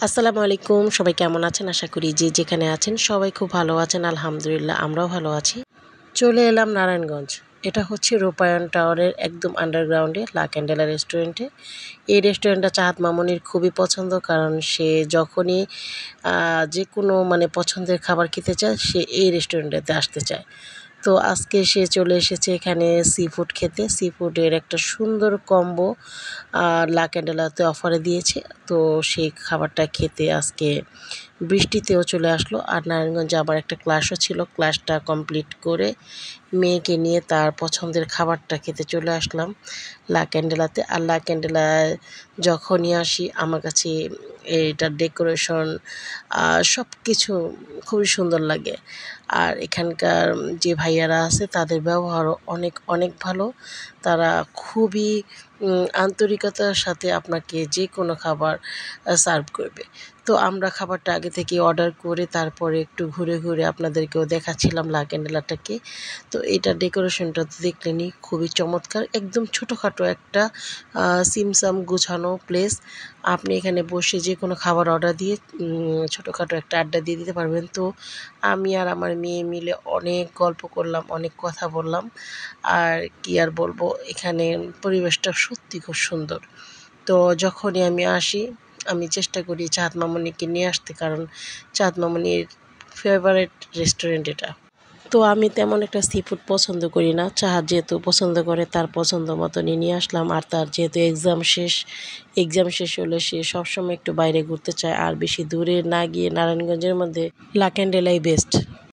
আসসালামু আলাইকুম, সবাই কেমন আছেন? আশা করি যে যেখানে আছেন সবাই খুব ভালো আছেন। আলহামদুলিল্লাহ আমরাও ভালো আছি। চলে এলাম নারায়ণগঞ্জ। এটা হচ্ছে রূপায়ণ টাওয়ারের একদম আন্ডারগ্রাউন্ডে লা ক্যান্ডেলা রেস্টুরেন্টে। এই রেস্টুরেন্টটা চাহাত মামুনির খুবই পছন্দ, কারণ সে যখনই যে কোনো পছন্দের খাবার খেতে চায় সে এই রেস্টুরেন্টেতে আসতে চায়। তো আজকে সে চলে এসেছে এখানে সি ফুড খেতে। সি ফুডের একটা সুন্দর কম্বো লা ক্যান্ডেলাতে অফারে দিয়েছে। তো সেই খাবারটা খেতে আজকে বৃষ্টিতেও চলে আসলো। আর নারায়ণগঞ্জে আবার একটা ক্লাসও ছিল, ক্লাসটা কমপ্লিট করে মেয়েকে নিয়ে তার পছন্দের খাবারটা খেতে চলে আসলাম লা ক্যান্ডেলাতে। আর লা ক্যান্ডেলায় যখনই আসি আমার কাছে এটার ডেকোরেশন সব কিছু খুবই সুন্দর লাগে। আর এখানকার যে ভাইয়ারা আছে তাদের ব্যবহারও অনেক অনেক ভালো। তারা খুবই আন্তরিকতার সাথে আপনাকে যে কোনো খাবার সার্ভ করবে। তো আমরা খাবারটা আগে থেকে অর্ডার করে তারপরে একটু ঘুরে ঘুরে আপনাদেরকেও দেখাচ্ছিলাম লা ক্যান্ডেলাটাকে। তো এটার ডেকোরেশনটা তো দেখলেনই, খুবই চমৎকার। একদম ছোটোখাটো একটা সিমসাম গুছানো প্লেস। আপনি এখানে বসে যে কোনো খাবার অর্ডার দিয়ে ছোটোখাটো একটা আড্ডা দিয়ে দিতে পারবেন। তো আমি আর আমার মেয়ে মিলে অনেক গল্প করলাম, অনেক কথা বললাম। আর কি আর বলবো, এখানে পরিবেশটা সত্যি খুব সুন্দর। তো যখনই আমি আসি আমি চেষ্টা করি চাঁদ মামুনিকে নিয়ে আসতে, কারণ চাঁদ মামুনির ফেভারিট রেস্টুরেন্ট এটা। তো আমি তেমন একটা সি ফুড পছন্দ করি না। চাহাত যেহেতু পছন্দ করে তার পছন্দ মতনই নিয়ে আসলাম। আর তার যেহেতু এক্সাম শেষ হলে সে সবসময় একটু বাইরে ঘুরতে চায়। আর বেশি দূরে না গিয়ে নারায়ণগঞ্জের মধ্যে লা ক্যান্ডেলাই বেস্ট।